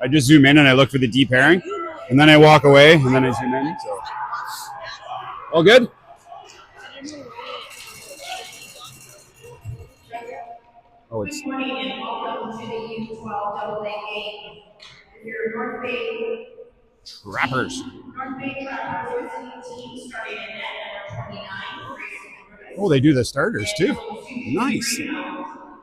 I just zoom in and I look for the deep herring, and then I walk away, and then I zoom in. So, all good. Oh, it's Good morning and welcome to the U12 AA game. Your North Bay Trappers. North Bay Trappers team starting in net number 29. Oh, they do the starters too. Nice.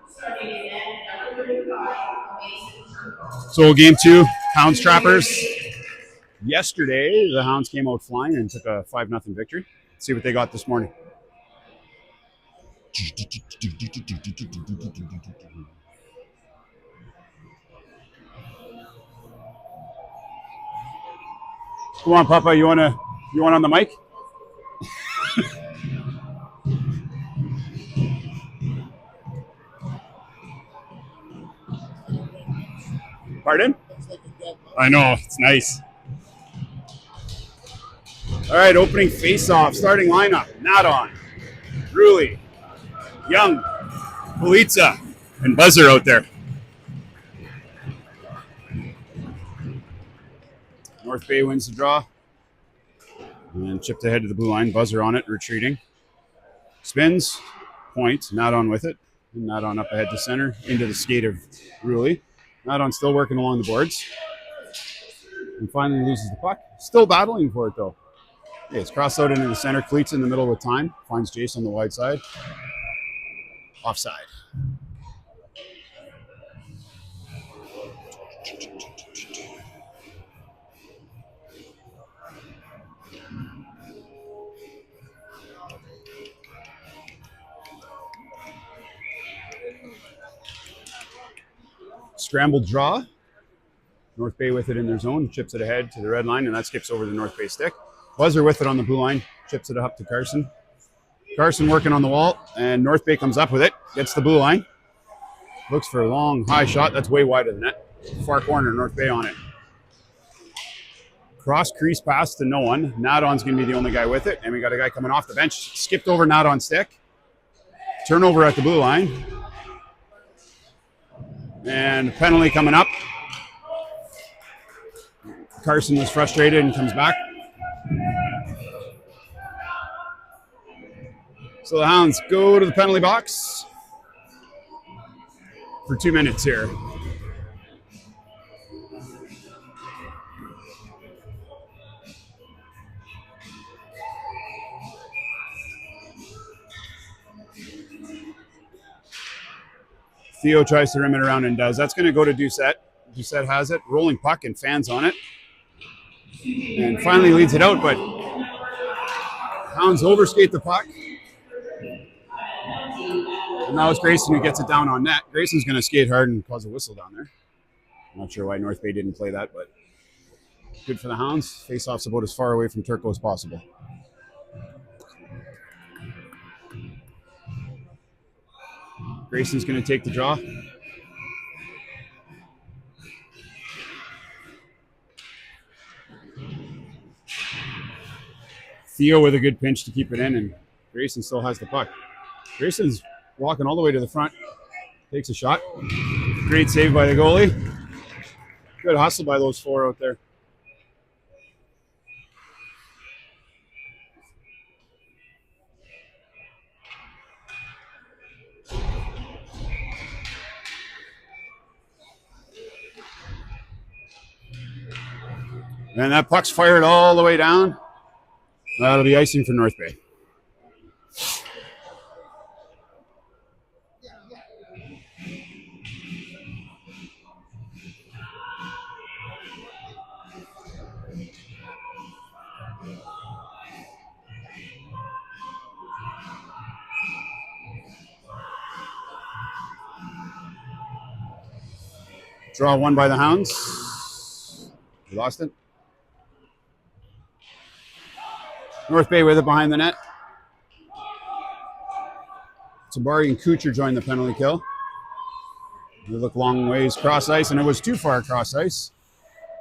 Starting in net number 35, Mason Turco. So game 2, Hounds Trappers. Yesterday, the Hounds came out flying and took a 5-0 victory. Let's see what they got this morning. Come on, Papa. You want on the mic? Pardon? I know, it's nice. All right, opening face-off, starting lineup. Nadon, Ruli, Young, Politza, and Buzzer out there. North Bay wins the draw. And chipped ahead to the blue line. Buzzer on it, retreating. Spins, point, Nadon with it. And Nadon up ahead to center, into the skate of Ruli. Nadon still working along the boards. And finally loses the puck. Still battling for it, though. Yeah, it's crossed out into the center. Cleats in the middle with time. Finds Jace on the wide side. Offside. Scrambled draw. North Bay with it in their zone. Chips it ahead to the red line, and that skips over the North Bay stick. Buzzer with it on the blue line. Chips it up to Carson. Carson working on the wall, and North Bay comes up with it. Gets the blue line. Looks for a long, high shot. That's way wide of the net. Far corner, North Bay on it. Cross crease pass to no one. Nadon's going to be the only guy with it, and we got a guy coming off the bench. Skipped over Nadon's stick. Turnover at the blue line. And penalty coming up. Carson was frustrated and comes back. So the Hounds go to the penalty box for 2 minutes here. Theo tries to rim it around and does. That's going to go to Doucette. Doucette has it. Rolling puck and fans on it. And finally leads it out, but Hounds overskate the puck. And now it's Grayson who gets it down on net. Grayson's going to skate hard and cause a whistle down there. I'm not sure why North Bay didn't play that, but good for the Hounds. Face-off's about as far away from Turco as possible. Grayson's going to take the draw. Theo with a good pinch to keep it in, and Grayson still has the puck. Grayson's walking all the way to the front. Takes a shot. Great save by the goalie. Good hustle by those four out there. And that puck's fired all the way down. That'll be icing for North Bay. Draw one by the Hounds. We lost it. North Bay with it behind the net. Tabari and Kuchar join the penalty kill. They look long ways cross ice, and it was too far cross ice.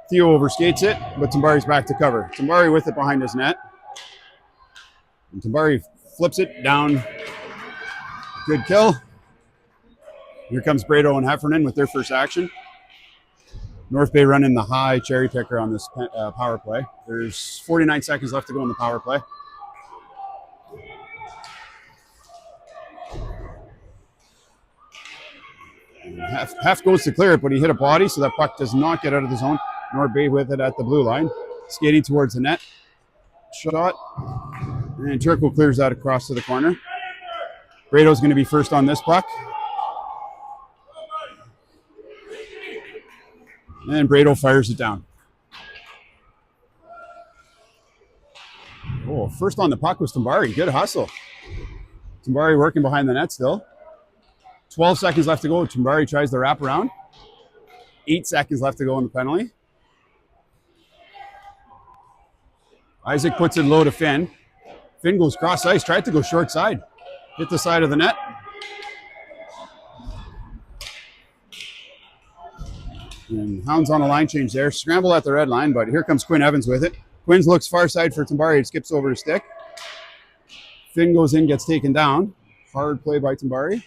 Theo overskates it, but Tambari's back to cover. Tambari with it behind his net. And Tambari flips it down. Good kill. Here comes Brado and Heffernan with their first action. North Bay running the high cherry picker on this power play. There's 49 seconds left to go in the power play. Heft goes to clear it, but he hit a body, so that puck does not get out of the zone. North Bay with it at the blue line. Skating towards the net. Shot. And Turco clears that across to the corner. Brado's going to be first on this puck. And Brado fires it down. Oh, first on the puck was Tambari. Good hustle. Tambari working behind the net still. 12 seconds left to go. Tambari tries the wraparound. 8 seconds left to go in the penalty. Isaac puts it low to Finn. Finn goes cross ice, tried to go short side. Hit the side of the net. And Hounds on a line change there. Scramble at the red line, but here comes Quinn Evans with it. Quinn looks far side for Tambari. It skips over to stick. Finn goes in, gets taken down. Hard play by Tambari.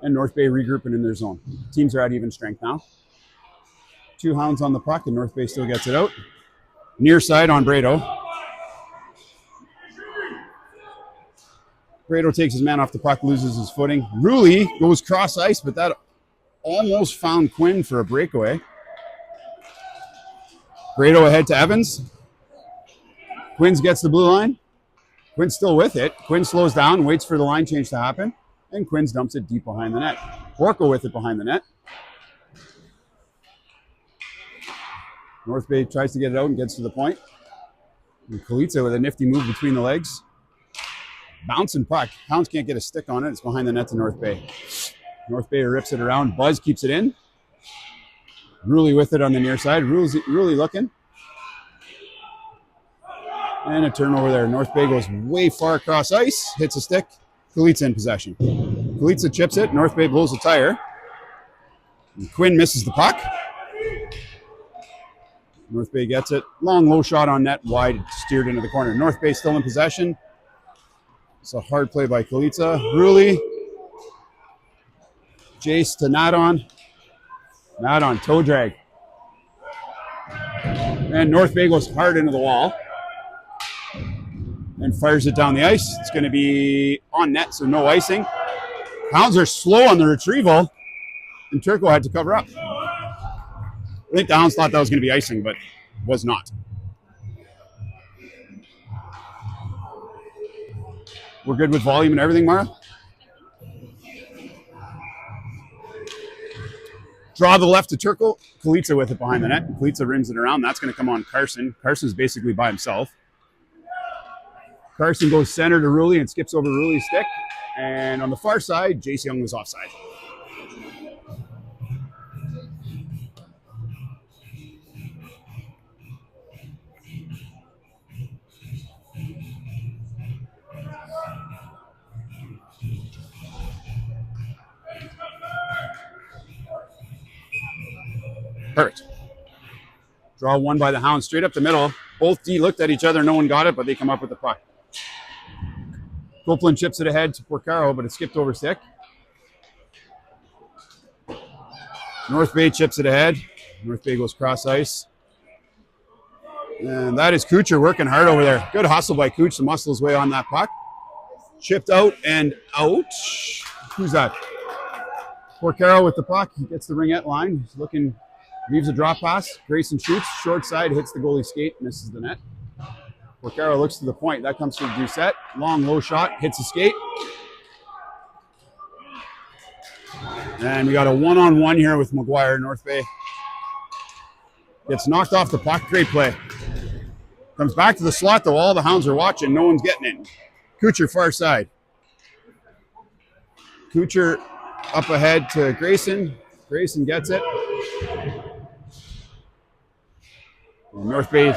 And North Bay regrouping in their zone. Teams are at even strength now. 2 Hounds on the puck, and North Bay still gets it out. Near side on Brado. Brado takes his man off the puck, loses his footing. Rulli goes cross ice, but that almost found Quinn for a breakaway. Brado ahead to Evans. Quinn gets the blue line. Quinn's still with it. Quinn slows down, waits for the line change to happen, and Quinn dumps it deep behind the net. Borko with it behind the net. North Bay tries to get it out and gets to the point. And Kalitsa with a nifty move between the legs. Bouncing puck. Hounds can't get a stick on it. It's behind the net to North Bay. North Bay rips it around. Buzz keeps it in. Rulli with it on the near side. Rulli looking. And a turnover there. North Bay goes way far across ice. Hits a stick. Kalitsa in possession. Kalitsa chips it. North Bay blows a tire. And Quinn misses the puck. North Bay gets it. Long, low shot on net. Wide, steered into the corner. North Bay still in possession. It's a hard play by Kalitsa. Rulli. Jace to Nadon. Nadon, toe drag. And North Bay goes hard into the wall. And fires it down the ice. It's going to be on net, so no icing. Hounds are slow on the retrieval. And Turco had to cover up. I think the Hounds thought that was going to be icing, but was not. We're good with volume and everything, Mara? Draw the left to Turco. Kalitsa with it behind the net. Kalitsa rims it around. That's going to come on Carson. Carson's basically by himself. Carson goes center to Rulli and skips over Rulli's stick. And on the far side, Jace Young was offside. Perfect. Draw one by the Hounds straight up the middle. Both D looked at each other. No one got it, but they come up with the puck. Copeland chips it ahead to Porcaro, but it skipped over stick. North Bay chips it ahead. North Bay goes cross ice. And that is Kucher working hard over there. Good hustle by Kuch to muscle his way on that puck. Chipped out and out. Who's that? Porcaro with the puck. He gets the ringette line. He's looking, leaves a drop pass. Grayson shoots. Short side, hits the goalie skate, misses the net. Porcaro looks to the point. That comes from Doucette. Long, low shot. Hits the skate. And we got a one-on-one here with McGuire. North Bay gets knocked off the puck. Great play. Comes back to the slot, though. All the Hounds are watching. No one's getting it. Kucher far side. Kucher up ahead to Grayson. Grayson gets it. And North Bay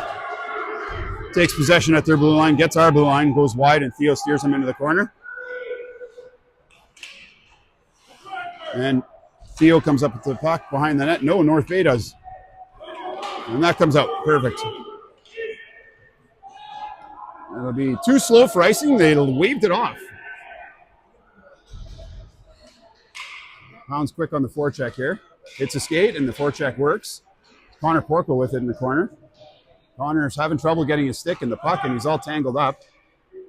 takes possession at their blue line, gets our blue line, goes wide, and Theo steers him into the corner. And Theo comes up with the puck behind the net. No, North Bay does. And that comes out. Perfect. It'll be too slow for icing. They waved it off. Hounds quick on the forecheck here. hits a skate, and the forecheck works. Connor Porco with it in the corner. Connor's having trouble getting his stick in the puck, and he's all tangled up.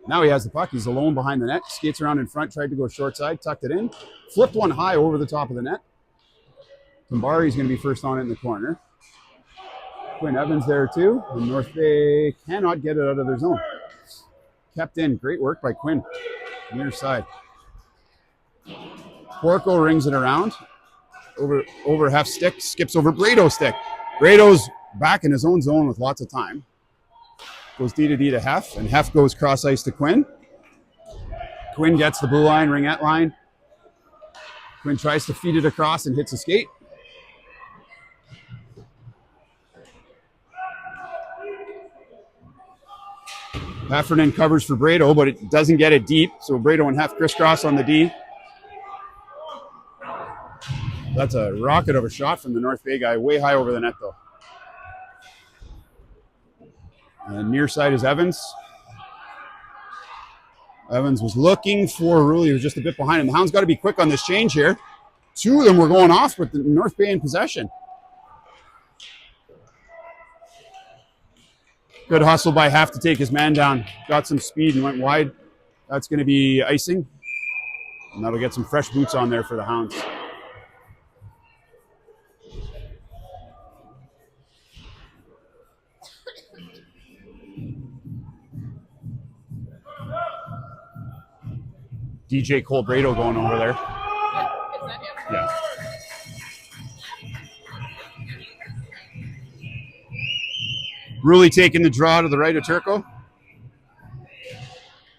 Now he has the puck. He's alone behind the net. Skates around in front, tried to go short side, tucked it in. Flipped one high over the top of the net. Tambari's going to be first on it in the corner. Quinn Evans there too. And North Bay cannot get it out of their zone. Kept in. Great work by Quinn. Near side. Porco rings it around. Over half stick. Skips over Brado's stick. Brado's back in his own zone with lots of time. Goes D to Hef, and Hef goes cross ice to Quinn. Quinn gets the blue line, ringette line. Quinn tries to feed it across and hits a skate. Heffernan covers for Brado, but it doesn't get it deep, so Brado and Hef crisscross on the D. That's a rocket of a shot from the North Bay guy, way high over the net though. And near side is Evans. Evans was looking for Rulli, he was just a bit behind him. The Hounds got to be quick on this change here. Two of them were going off with the North Bay in possession. Good hustle by Hef to take his man down. Got some speed and went wide. That's going to be icing. And that'll get some fresh boots on there for the Hounds. DJ Cole Brado going over there. Yeah. Rulli taking the draw to the right of Turco.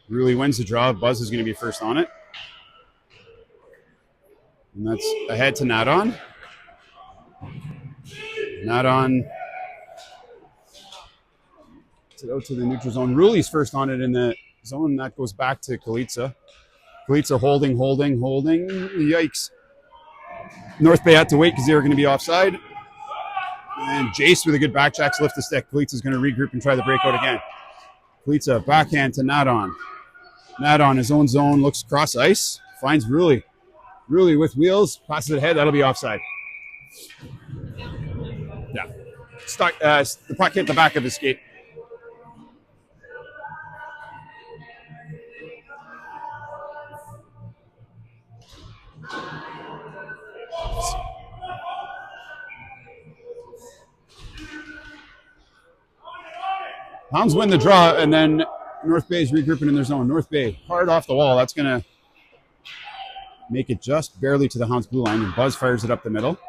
Rulli wins the draw. Buzz is going to be first on it. And that's ahead to Nadon. Nadon out to the neutral zone. Rulli's first on it in the zone. That goes back to Kalitsa. Kalitsa holding. Yikes. North Bay had to wait because they were going to be offside. And Jace with a good back check, lift the stick. Kalitsa's going to regroup and try the breakout again. Kalitsa backhand to Nadon. Nadon, his own zone, looks cross ice. Finds Rulli. Rulli with wheels, passes it ahead. That'll be offside. Yeah. The puck hit the back of his skate. Hounds win the draw, and then North Bay is regrouping in their zone. North Bay, hard off the wall. That's going to make it just barely to the Hounds' blue line, and Buzz fires it up the middle.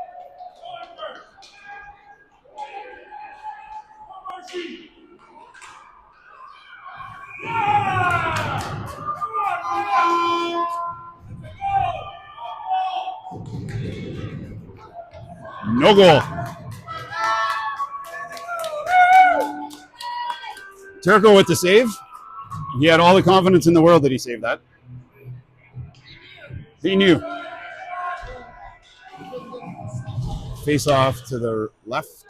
No goal. Turco with the save. He had all the confidence in the world that he saved that. He knew. Face off to the left,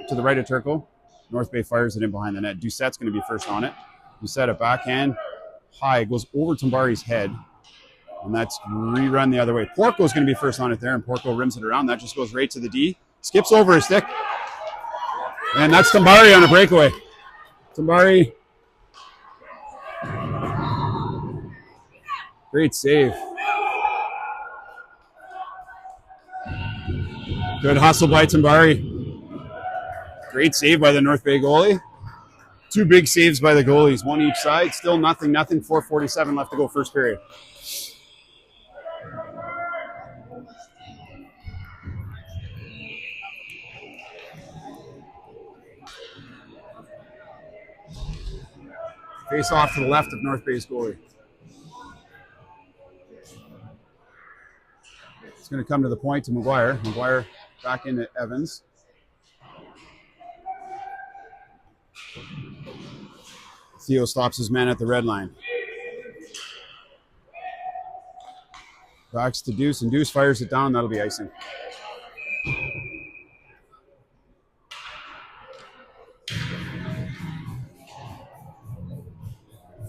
to the right of Turco. North Bay fires it in behind the net. Doucette's going to be first on it. Doucette a backhand. High, goes over Tambari's head. And that's rerun the other way. Porco's going to be first on it there, and Porco rims it around. That just goes right to the D. Skips over his stick. And that's Tambari on a breakaway. Tambari. Great save. Good hustle by Tambari. Great save by the North Bay goalie. Two big saves by the goalies, one each side. Still nothing. 4:47 left to go first period. Face off to the left of North Bay's goalie. It's going to come to the point to McGuire. McGuire back into Evans. Theo stops his man at the red line. Backs to Deuce, and Deuce fires it down. That'll be icing.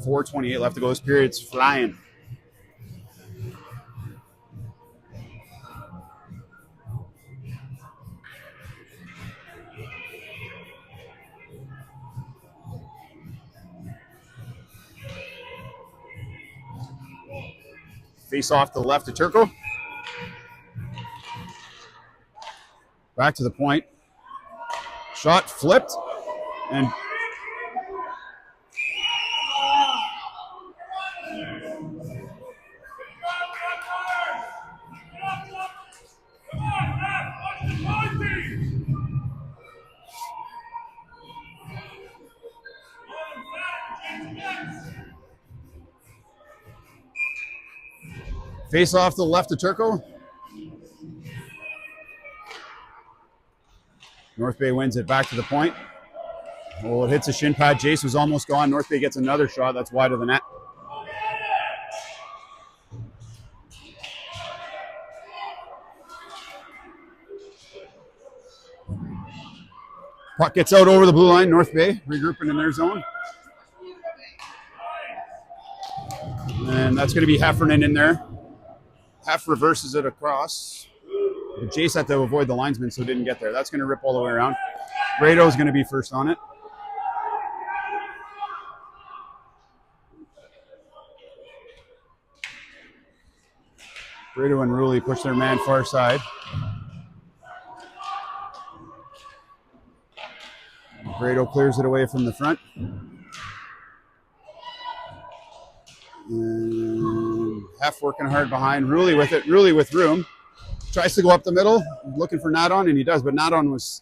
.428 left to go. This period's flying. Face off to the left to Turco. Back to the point. Shot flipped. And face off to the left to Turco. North Bay wins it back to the point. Oh, it hits a shin pad. Jace was almost gone. North Bay gets another shot. That's wide of the net. Puck gets out over the blue line. North Bay regrouping in their zone. And that's going to be Heffernan in there. Hef reverses it across. But Jace had to avoid the linesman, so didn't get there. That's going to rip all the way around. Brado is going to be first on it. Brado and Ruley push their man far side. Brado clears it away from the front. And Hef working hard behind. Ruley with it. Ruley with room. Tries to go up the middle, looking for Nadon, and he does, but Nadon was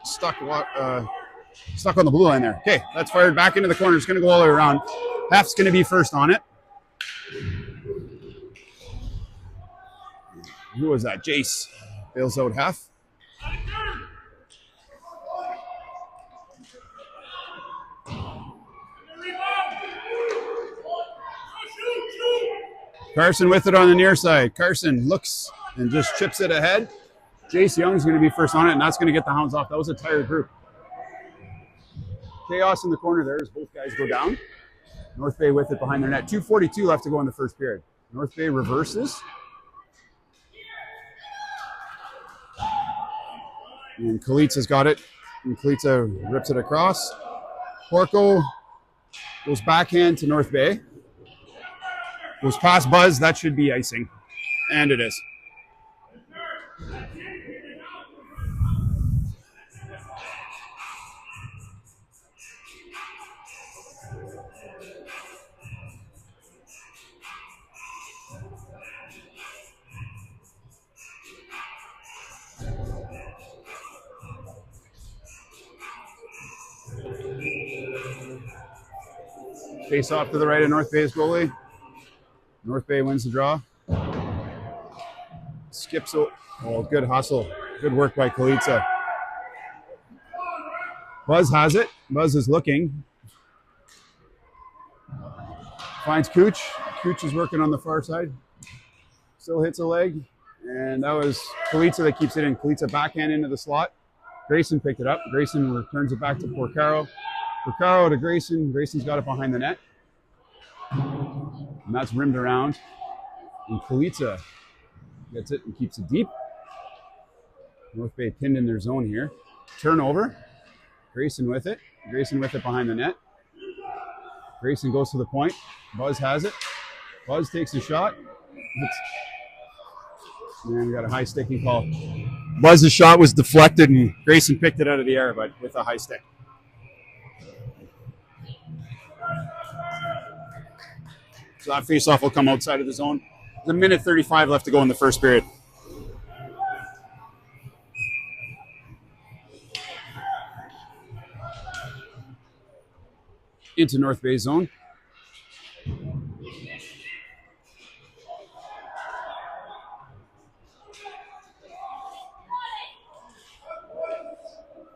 stuck on the blue line there. Okay, that's fired back into the corner. It's going to go all the way around. Hef's going to be first on it. Who was that? Jace bails out Hef. Carson with it on the near side. Carson looks and just chips it ahead. Jace Young's going to be first on it, and that's going to get the Hounds off. That was a tired group. Chaos in the corner there as both guys go down. North Bay with it behind their net. 2:42 left to go in the first period. North Bay reverses. And Kalitsa's got it. And Kalitsa rips it across. Porco goes backhand to North Bay. Goes past Buzz. That should be icing. And it is. Face off to the right of North Bay's goalie. North Bay wins the draw. Skips. Oh, good hustle. Good work by Kalitsa. Buzz has it. Buzz is looking. Finds Cooch. Cooch is working on the far side. Still hits a leg. And that was Kalitsa that keeps it in. Kalitsa backhand into the slot. Grayson picked it up. Grayson returns it back to Porcaro. Porcaro to Grayson. Grayson's got it behind the net. And that's rimmed around. And Kalitsa gets it and keeps it deep. North Bay pinned in their zone here. Turnover. Grayson with it. Grayson with it behind the net. Grayson goes to the point. Buzz has it. Buzz takes a shot. And we got a high sticking call. Buzz's shot was deflected and Grayson picked it out of the air, but with a high stick. So that face-off will come outside of the zone. There's a minute 35 left to go in the first period. Into North Bay zone.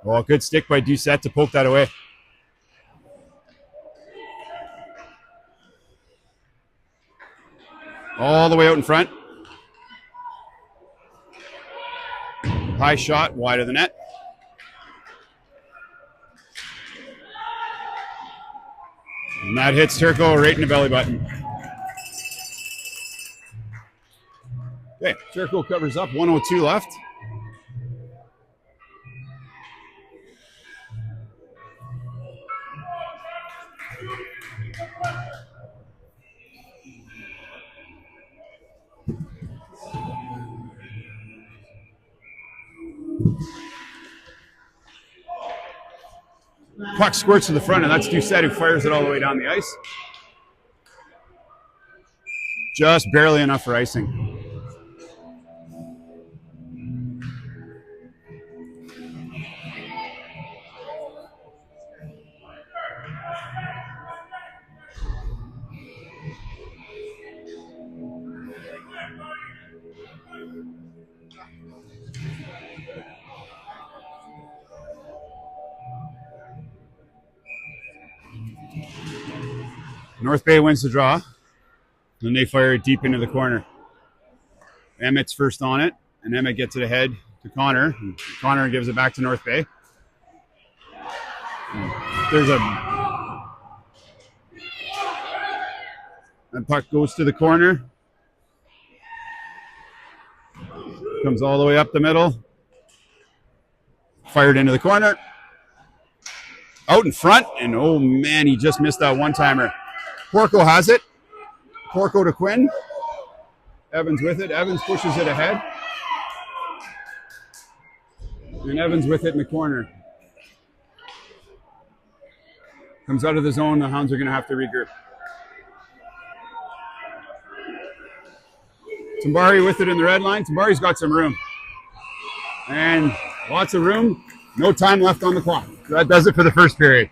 Well, good stick by Doucette to poke that away. All the way out in front. High shot, wide of the net. And that hits Turco right in the belly button. Okay, Turco covers up, 1:02 left. puck squirts to the front, and that's Doucette who fires it all the way down the ice. Just barely enough for icing. North Bay wins the draw, and they fire it deep into the corner. Emmett's first on it, and Emmett gets it ahead to Connor. And Connor gives it back to North Bay. There's that puck goes to the corner. Comes all the way up the middle. Fired into the corner. Out in front, and oh man, he just missed that one-timer. Porco has it. Porco to Quinn. Evans with it. Evans pushes it ahead. And Evans with it in the corner. Comes out of the zone. The Hounds are going to have to regroup. Tambari with it in the red line. Tambari's got some room. And lots of room. No time left on the clock. That does it for the first period.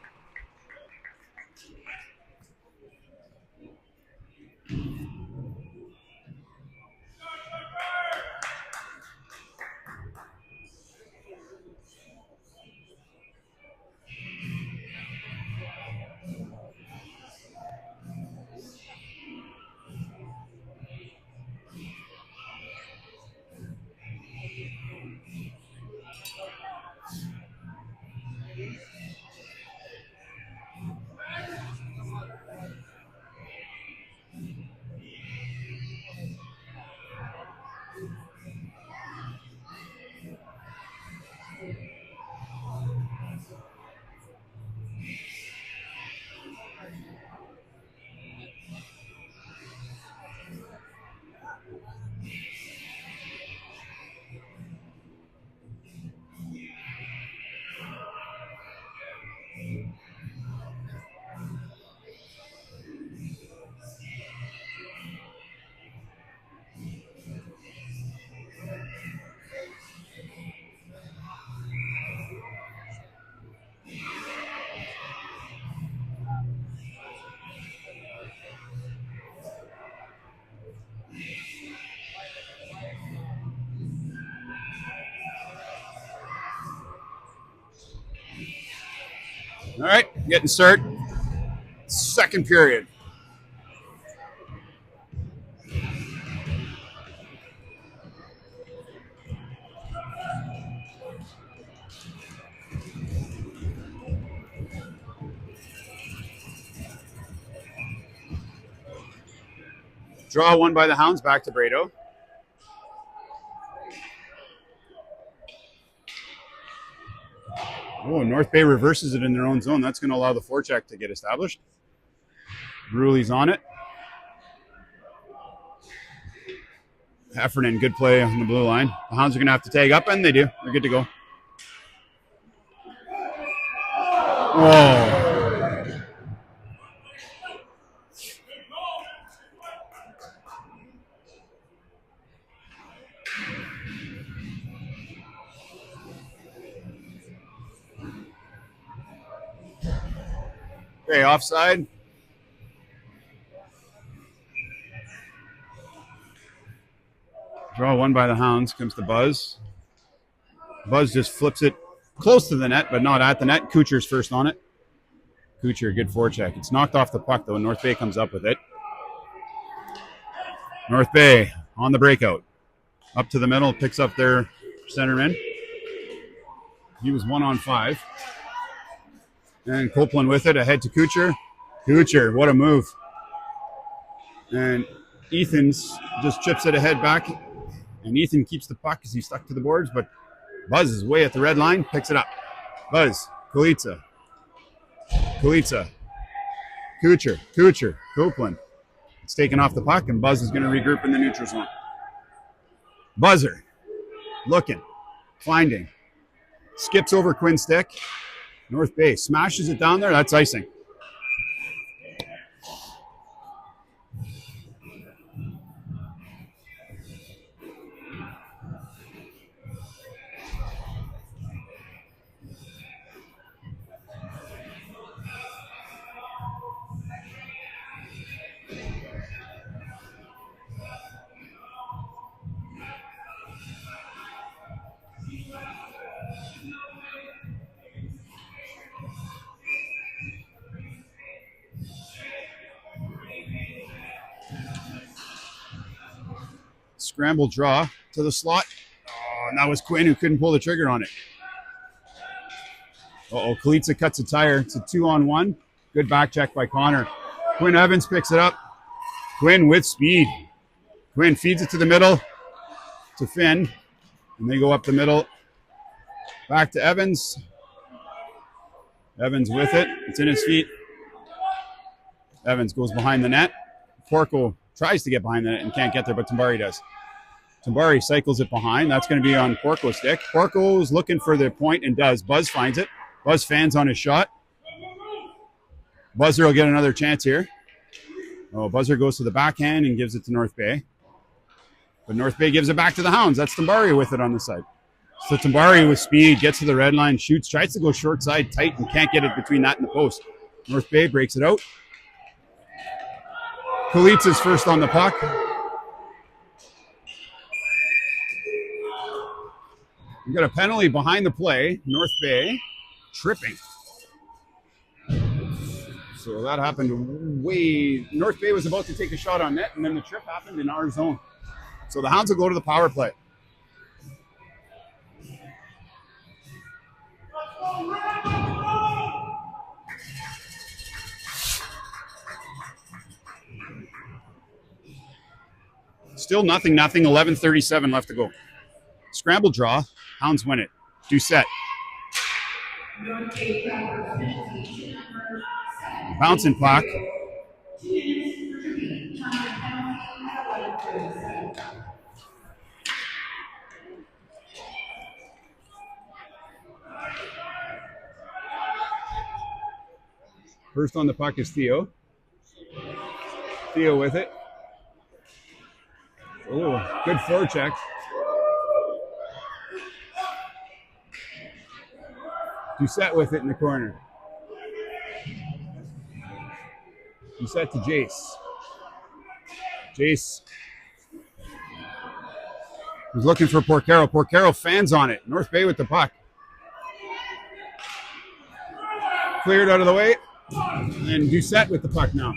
All right, getting started. Second period. Draw one by the Hounds, back to Brado. Oh, North Bay reverses it in their own zone. That's going to allow the forecheck to get established. Ruli's on it. Heffernan, good play on the blue line. The Hounds are going to have to tag up, and they do. They're good to go. Oh. Okay, offside. Draw one by the Hounds. Comes to Buzz. Buzz just flips it close to the net, but not at the net. Kucher's first on it. Kucher, good forecheck. It's knocked off the puck, though, and North Bay comes up with it. North Bay on the breakout. Up to the middle, picks up their centerman. He was 1-on-5. And Copeland with it, ahead to Kucher. Kucher, what a move. And Ethan's just chips it ahead back. And Ethan keeps the puck because he's stuck to the boards, but Buzz is way at the red line, picks it up. Buzz, Kulitsa. Kulitsa. Kucher, Copeland. It's taken off the puck, and Buzz is going to regroup in the neutral zone. Buzzer, looking, finding. Skips over Quinn's stick. North Bay smashes it down there. That's icing. Scramble draw to the slot. Oh, and that was Quinn who couldn't pull the trigger on it. Kalitsa cuts a tire. It's a 2-on-1. Good back check by Connor. Quinn Evans picks it up. Quinn with speed. Quinn feeds it to the middle to Finn. And they go up the middle. Back to Evans. Evans with it. It's in his feet. Evans goes behind the net. Porco tries to get behind the net and can't get there, but Tambari does. Tambari cycles it behind. That's going to be on Porco's stick. Porco's looking for the point and does. Buzz finds it. Buzz fans on his shot. Buzzer will get another chance here. Buzzer goes to the backhand and gives it to North Bay. But North Bay gives it back to the Hounds. That's Tambari with it on the side. So Tambari with speed gets to the red line, shoots, tries to go short side tight and can't get it between that and the post. North Bay breaks it out. Kalitsa's first on the puck. We got a penalty behind the play. North Bay tripping. So that happened way... North Bay was about to take a shot on net, and then the trip happened in our zone. So the Hounds will go to the power play. Still nothing. 11:37 left to go. Scramble draw. Hounds win it. Doucette. Bouncing puck. First on the puck is Theo. Theo with it. Oh, good forecheck. Doucette with it in the corner. Doucette to Jace. Jace was looking for Porcaro. Porcaro fans on it. North Bay with the puck. Cleared out of the way. And Doucette with the puck now.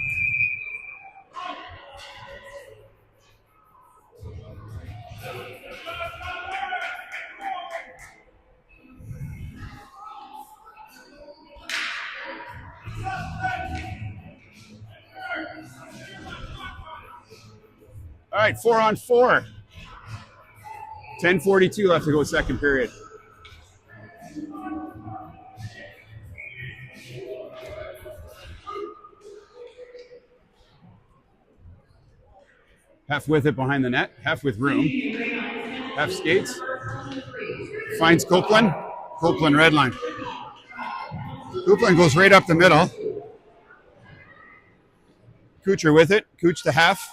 All right, 4-on-4. 10:42 left to go, second period. Hef with it behind the net. Hef with room. Hef skates. Finds Copeland. Copeland red line. Copeland goes right up the middle. Kucher with it. Kuch to Hef.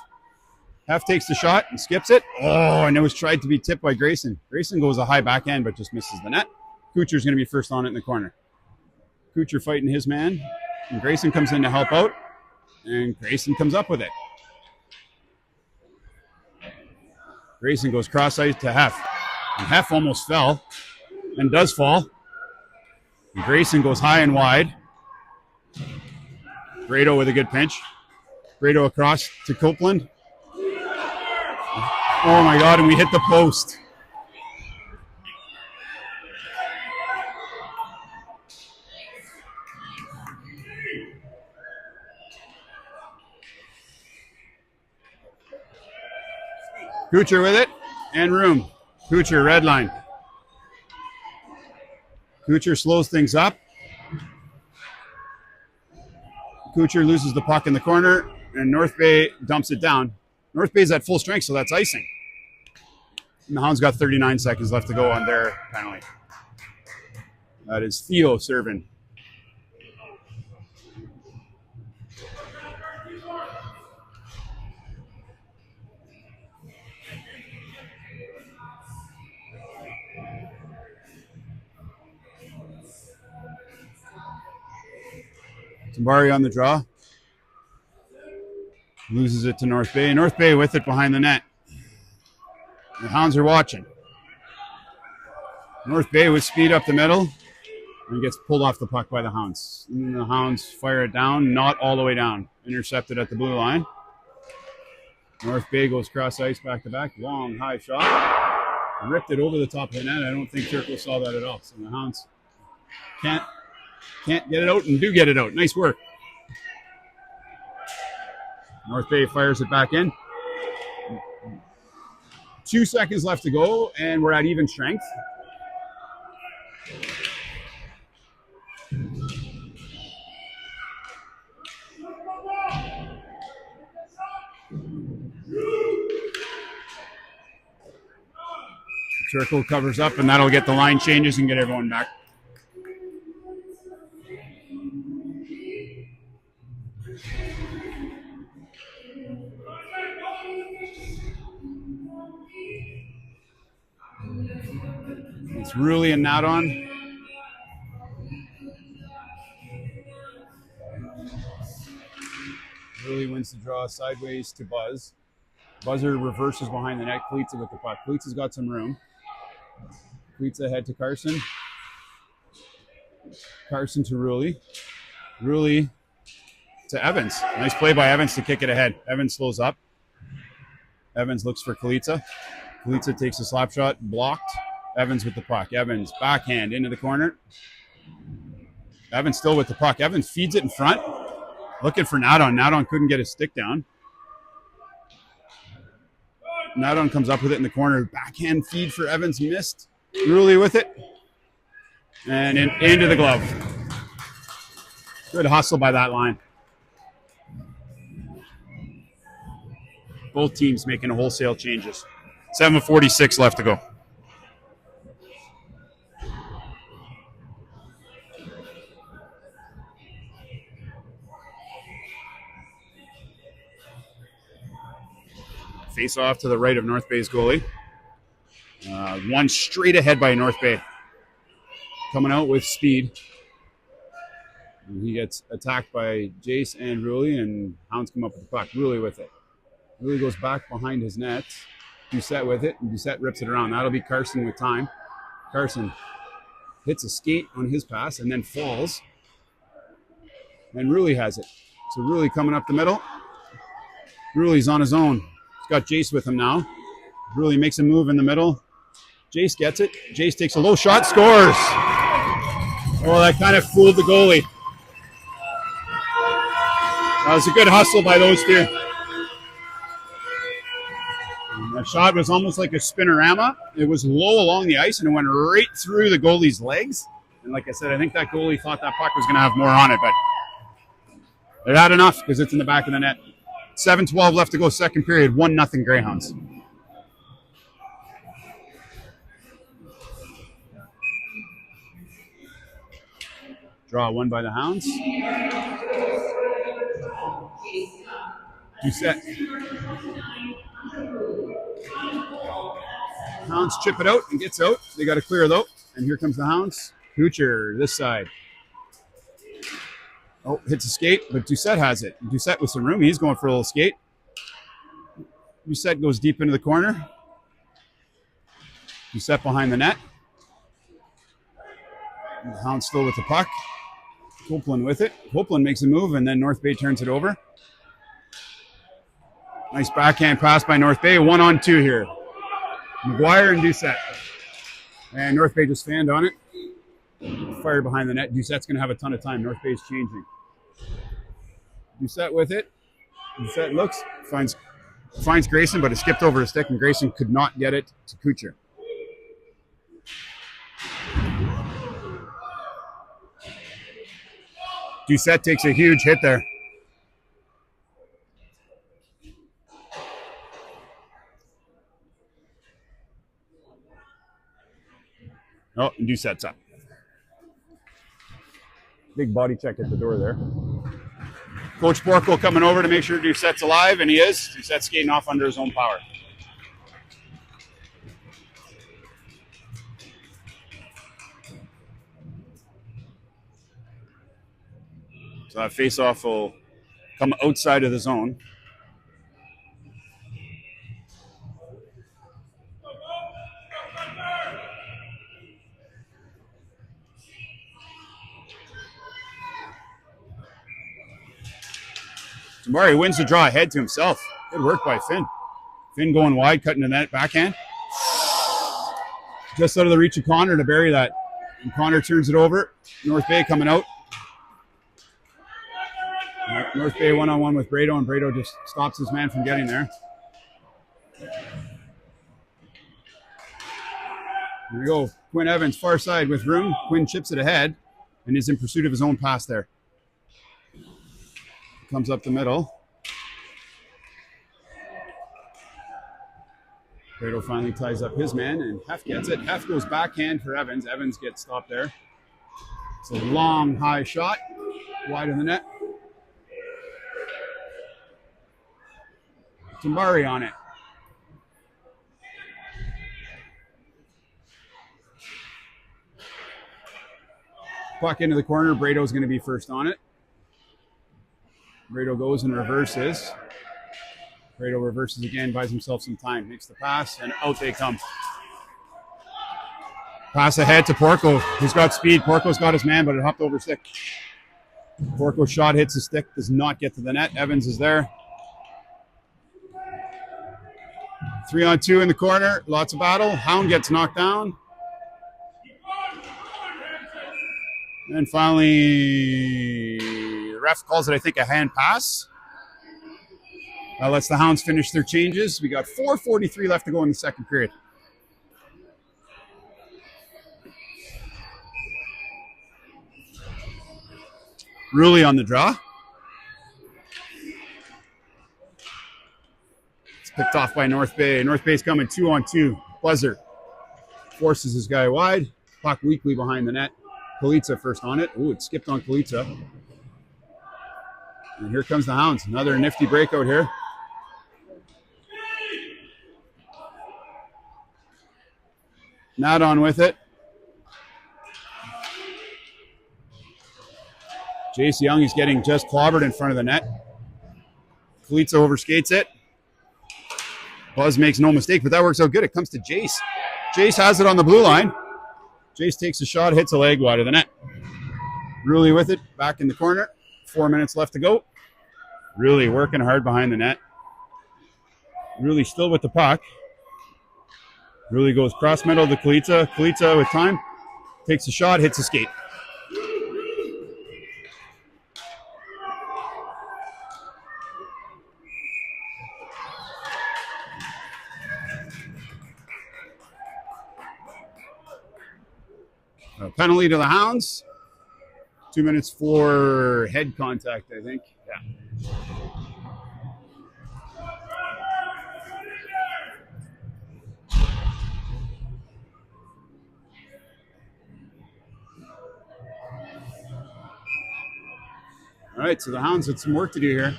Hef takes the shot and skips it. Oh, and it was tried to be tipped by Grayson. Grayson goes a high backhand, but just misses the net. Kucher's going to be first on it in the corner. Kucher fighting his man. And Grayson comes in to help out. And Grayson comes up with it. Grayson goes cross-ice to Hef. And Hef almost fell. And does fall. And Grayson goes high and wide. Grado with a good pinch. Grado across to Copeland. Oh my God, and we hit the post. Kucher with it, and room. Kucher, red line. Kucher slows things up. Kucher loses the puck in the corner, and North Bay dumps it down. North Bay's at full strength, so that's icing. And the Hounds got 39 seconds left to go on their penalty. That is Theo serving. Sambari on the draw. Loses it to North Bay. North Bay with it behind the net. The Hounds are watching. North Bay with speed up the middle and gets pulled off the puck by the Hounds. And the Hounds fire it down, not all the way down. Intercepted at the blue line. North Bay goes cross ice back to back. Long, high shot. Ripped it over the top of the net. I don't think Turco saw that at all. So the Hounds can't get it out and do get it out. Nice work. North Bay fires it back in. 2 seconds left to go, and we're at even strength. Turco covers up, and that'll get the line changes and get everyone back. It's Rulli and Nadon. Rulli wins the draw sideways to Buzz. Buzzer reverses behind the net. Klitsa with the puck. Klitsa's got some room. Klitsa ahead to Carson. Carson to Rulli. Rulli to Evans. Nice play by Evans to kick it ahead. Evans slows up. Evans looks for Klitsa. Klitsa takes a slap shot. Blocked. Evans with the puck. Evans backhand into the corner. Evans still with the puck. Evans feeds it in front. Looking for Nadon. Nadon couldn't get his stick down. Nadon comes up with it in the corner. Backhand feed for Evans. Missed. Rulli with it. And into the glove. Good hustle by that line. Both teams making wholesale changes. 7:46 left to go. Face off to the right of North Bay's goalie. One straight ahead by North Bay. Coming out with speed. And he gets attacked by Jace and Rulli, and Hounds come up with the puck. Rulli with it. Rulli goes back behind his net. Doucette with it, and Doucette rips it around. That'll be Carson with time. Carson hits a skate on his pass and then falls. And Rulli has it. So Rulli coming up the middle. Rulli's on his own. He's got Jace with him now. Rulli makes a move in the middle. Jace gets it. Jace takes a low shot, scores. Oh, that kind of fooled the goalie. That was a good hustle by those two. And that shot was almost like a spinorama. It was low along the ice, and it went right through the goalie's legs. And like I said, I think that goalie thought that puck was going to have more on it, but it had enough because it's in the back of the net. 7:12 left to go, second period. 1-0 Greyhounds. Draw one by the Hounds. Doucette. Hounds chip it out and gets out. They got to clear though. And here comes the Hounds. Kucher, this side. Oh, hits a skate, but Doucette has it. Doucette with some room. He's going for a little skate. Doucette goes deep into the corner. Doucette behind the net. And the Hounds still with the puck. Copeland with it. Copeland makes a move, and then North Bay turns it over. Nice backhand pass by North Bay. 1-on-2 here. McGuire and Doucette. And North Bay just fanned on it. Fired behind the net. Doucette's going to have a ton of time. North Bay's changing. Doucette with it. Doucette looks, finds Grayson, but it skipped over his stick, and Grayson could not get it to Kucher. Doucette takes a huge hit there. Oh, and Doucette's up. Big body check at the door there. Coach Borkel coming over to make sure Doucette's alive, and he is. Doucette's skating off under his own power. So that face-off will come outside of the zone. Tamari wins the draw ahead to himself. Good work by Finn. Finn going wide, cutting the net, backhand. Just out of the reach of Connor to bury that. And Connor turns it over. North Bay coming out. North Bay one-on-one with Brado, and Brado just stops his man from getting there. There we go. Quinn Evans, far side with room. Quinn chips it ahead and is in pursuit of his own pass there. Comes up the middle. Brado finally ties up his man, and Hef gets it. Hef goes backhand for Evans. Evans gets stopped there. It's a long, high shot. Wide of the net. Tamari on it. Puck into the corner. Brado's going to be first on it. Brado goes and reverses. Brado reverses again, buys himself some time, makes the pass, and out they come. Pass ahead to Porco, who's got speed. Porco's got his man, but it hopped over stick. Porco's shot hits the stick, does not get to the net. Evans is there. 3-on-2 in the corner, lots of battle. Hound gets knocked down. And finally, the ref calls it, I think, a hand pass. Lets the Hounds finish their changes. We got 4:43 left to go in the second period. Ruley on the draw. It's picked off by North Bay. North Bay's coming 2-on-2. Buzzer forces his guy wide. Puck weakly behind the net. Kalitsa first on it. Ooh, it skipped on Kalitsa. And here comes the Hounds. Another nifty breakout here. Not on with it. Jace Young is getting just clobbered in front of the net. Kalitsa overskates it. Buzz makes no mistake, but that works out good. It comes to Jace. Jace has it on the blue line. Jace takes a shot, hits a leg wide of the net. Ruley with it, back in the corner. 4 minutes left to go. Really working hard behind the net. Ruley still with the puck. Ruley goes cross middle to Kalitsa. Kalitsa with time. Takes a shot, hits a skate. A penalty to the Hounds. 2 minutes for head contact, I think. Yeah. All right, so the Hounds had some work to do here.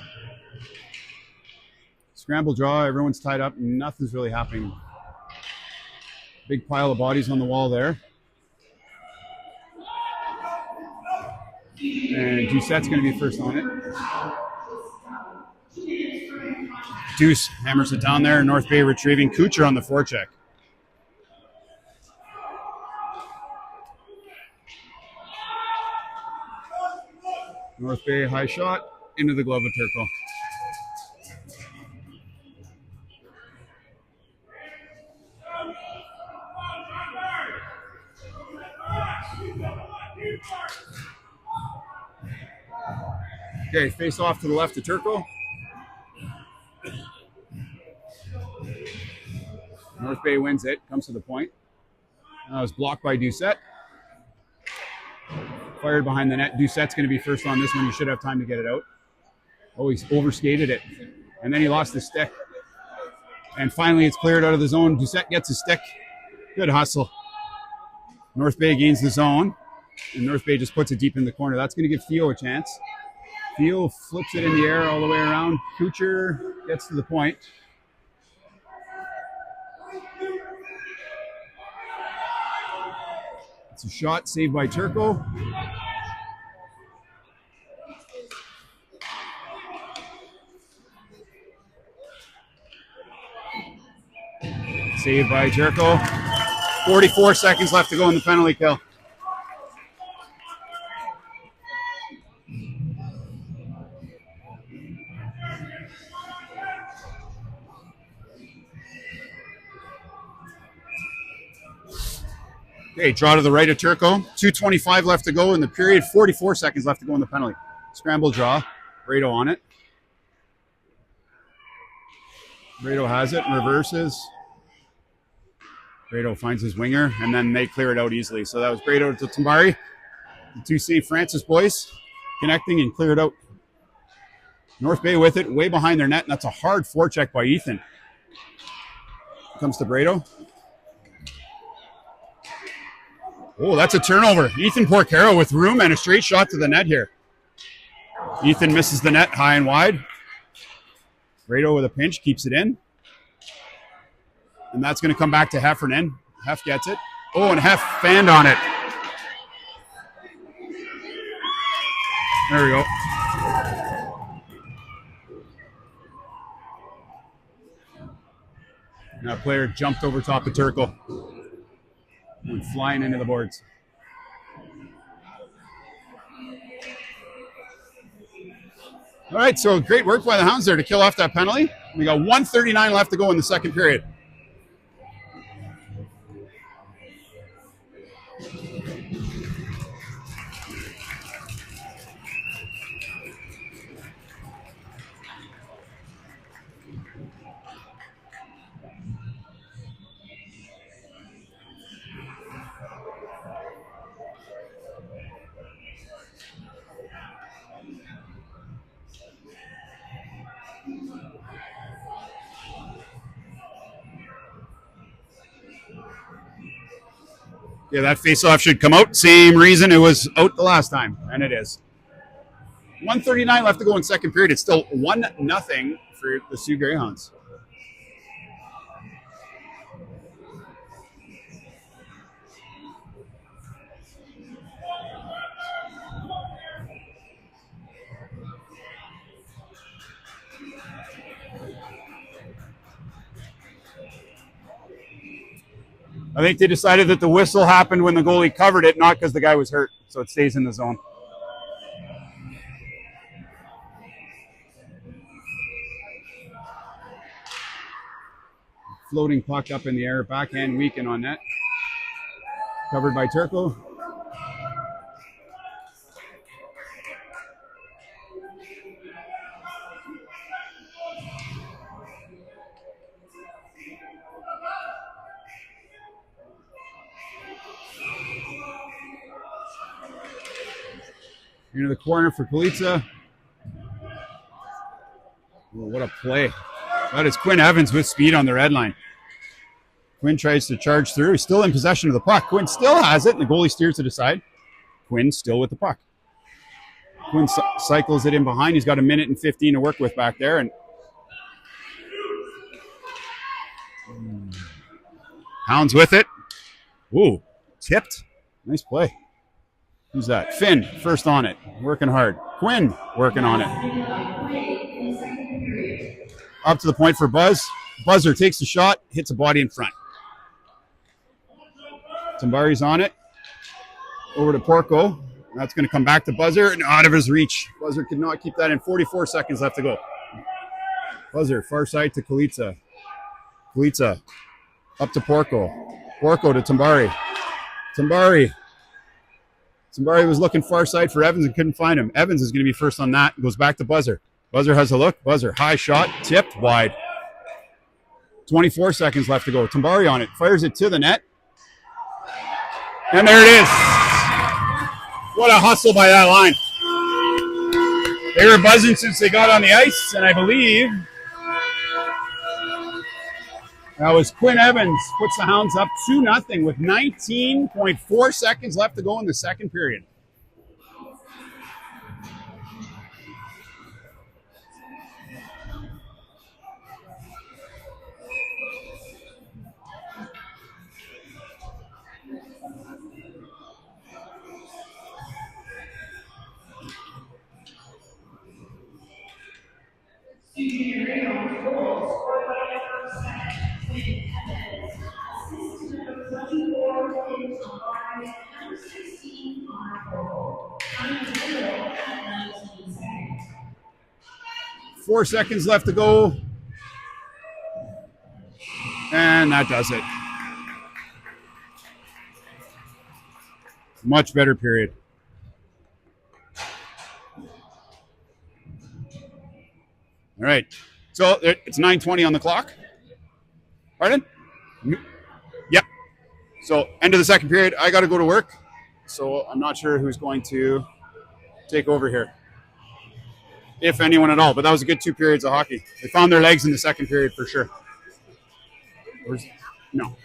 Scramble draw, everyone's tied up, nothing's really happening. Big pile of bodies on the wall there. And Doucette's going to be first on it. Deuce hammers it down there. North Bay retrieving. Kucher on the forecheck. North Bay high shot into the glove of Turco. Okay, face off to the left of Turco. North Bay wins it, comes to the point. That was blocked by Doucette. Fired behind the net. Doucette's going to be first on this one. He should have time to get it out. Oh, he's overskated it. And then he lost the stick. And finally, it's cleared out of the zone. Doucette gets his stick. Good hustle. North Bay gains the zone. And North Bay just puts it deep in the corner. That's going to give Theo a chance. Theo flips it in the air all the way around. Kucher gets to the point. It's a shot saved by Turco. Saved by Jericho. 44 seconds left to go in the penalty kill. Okay, draw to the right of Turco. 2:25 left to go in the period. 44 seconds left to go in the penalty. Scramble draw. Brado on it. Brado has it, reverses. Brado finds his winger, and then they clear it out easily. So that was Brado to Tambari. The two St. Francis boys connecting and clear it out. North Bay with it, way behind their net, and that's a hard forecheck by Ethan. Comes to Brado. Oh, that's a turnover. Ethan Porcaro with room and a straight shot to the net here. Ethan misses the net high and wide. Brado with a pinch, keeps it in. And that's going to come back to Heffernan. Hef gets it. Oh, and Hef fanned on it. There we go. That player jumped over top of Turco. Went flying into the boards. All right, so great work by the Hounds there to kill off that penalty. We got 1:39 left to go in the second period. Yeah, that face-off should come out. Same reason it was out the last time, and it is. 1:39 left to go in second period. It's still 1-0 for the Sioux Greyhounds. I think they decided that the whistle happened when the goalie covered it, not because the guy was hurt, so it stays in the zone. Floating puck up in the air, backhand weaken on net. Covered by Turco. Into the corner for Kalica. Oh, what a play. That is Quinn Evans with speed on the red line. Quinn tries to charge through. He's still in possession of the puck. Quinn still has it, and the goalie steers it aside. Quinn still with the puck. Quinn cycles it in behind. He's got 1:15 to work with back there. And Hounds with it. Ooh, tipped. Nice play. Who's that? Finn, first on it. Working hard. Quinn, working on it. Up to the point for Buzz. Buzzer takes the shot, hits a body in front. Tambari's on it. Over to Porco. That's going to come back to Buzzer and out of his reach. Buzzer could not keep that in. 44 seconds left to go. Buzzer, far side to Kalica. Kalica, up to Porco. Porco to Tambari. Tambari was looking far side for Evans and couldn't find him. Evans is going to be first on that. Goes back to Buzzer. Buzzer has a look. Buzzer, high shot, tipped wide. 24 seconds left to go. Tambari on it. Fires it to the net. And there it is. What a hustle by that line. They were buzzing since they got on the ice, and I believe that was Quinn Evans puts the Hounds up 2-0 with 19.4 seconds left to go in the second period. 4 seconds left to go. And that does it. Much better period. All right. So it's 9:20 on the clock. Pardon? Yep. So end of the second period. I got to go to work. So I'm not sure who's going to take over here, if anyone at all. But that was a good 2 periods of hockey. They found their legs in the second period for sure. No.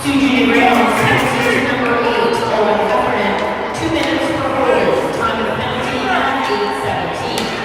Susan Reynolds, penalty to number 8, Owen Heffernan, 2 minutes per hold, time of the penalty at 8:17.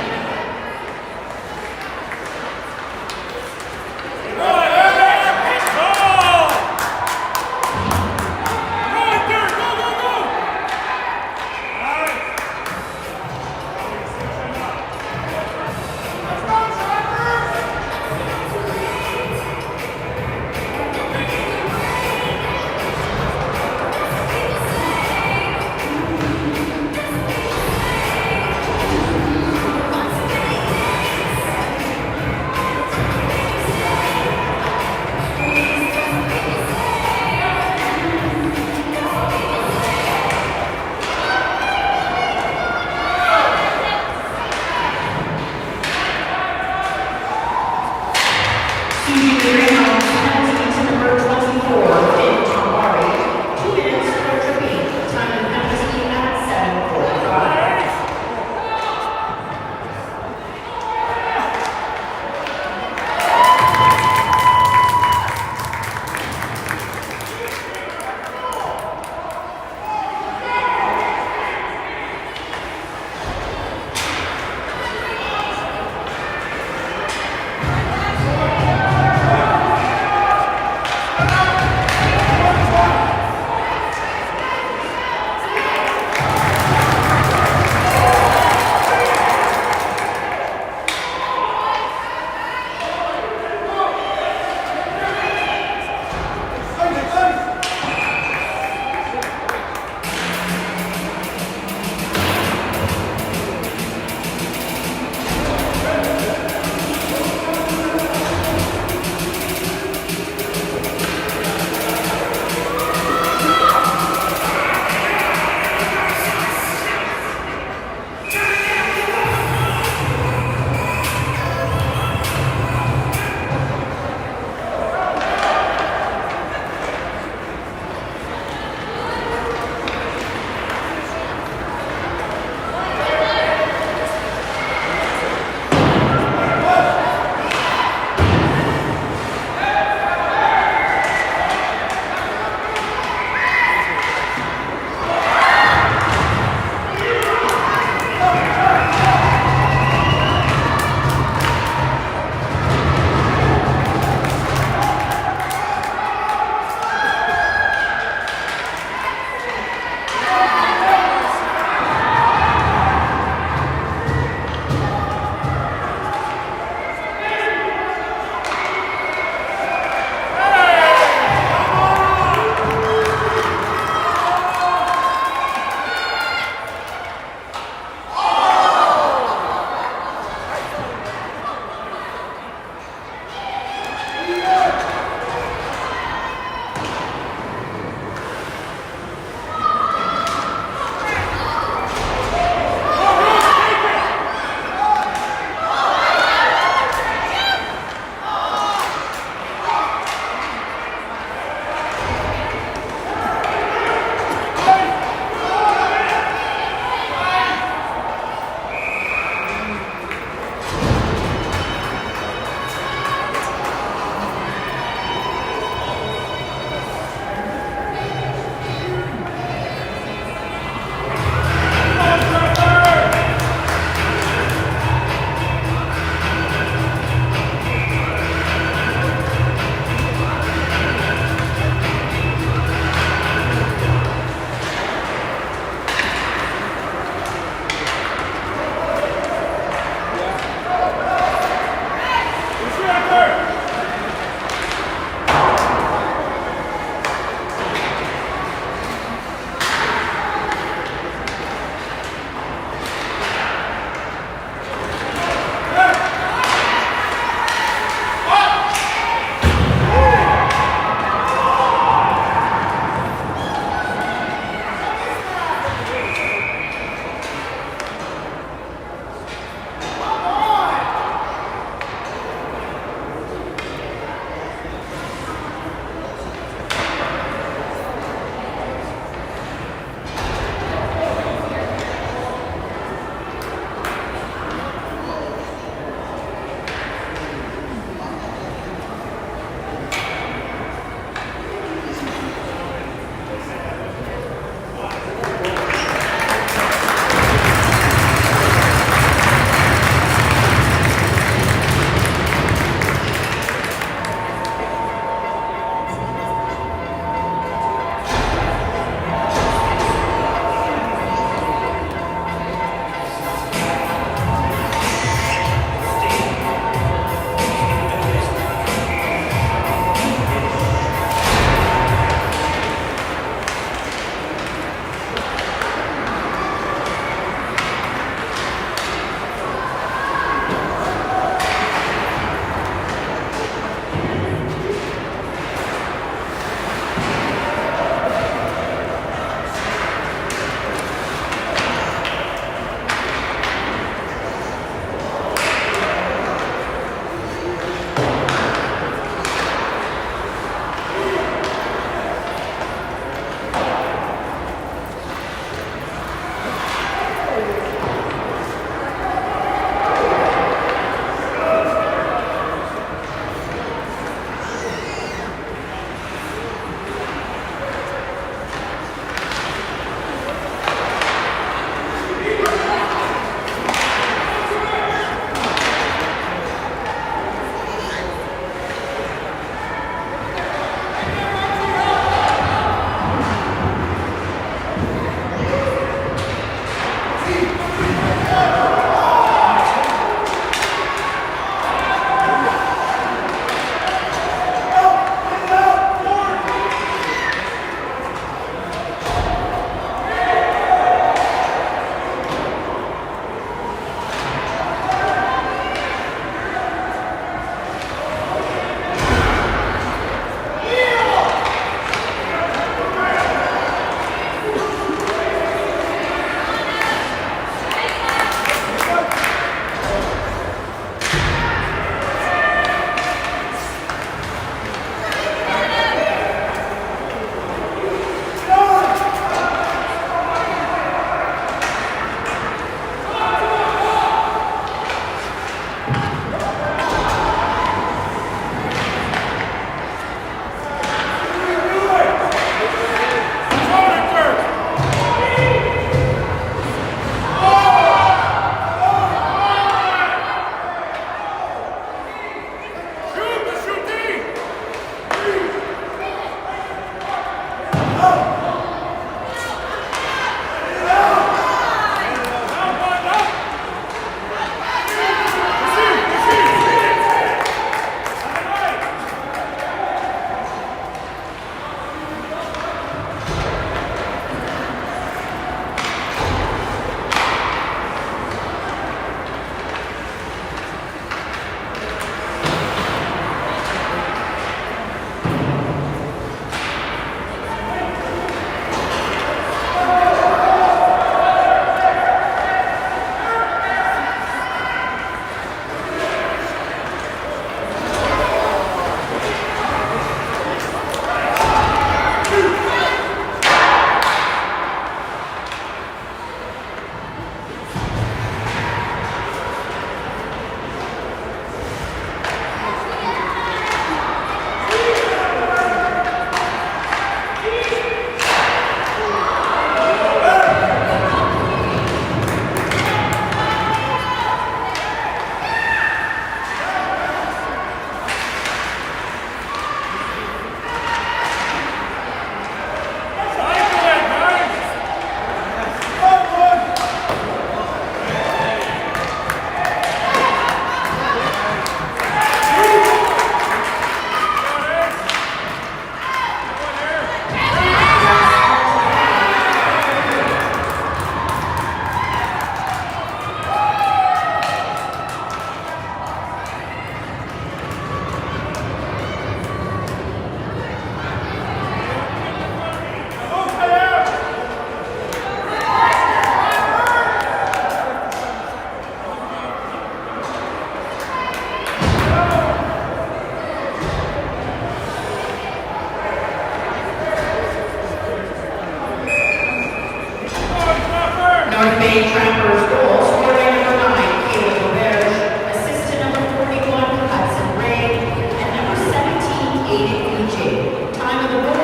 Bay Trappers goal, scoring number 9, Caleb Roberge, assist to number 41, Hudson Ray, and number 17, Aiden Uche. Time of the goal,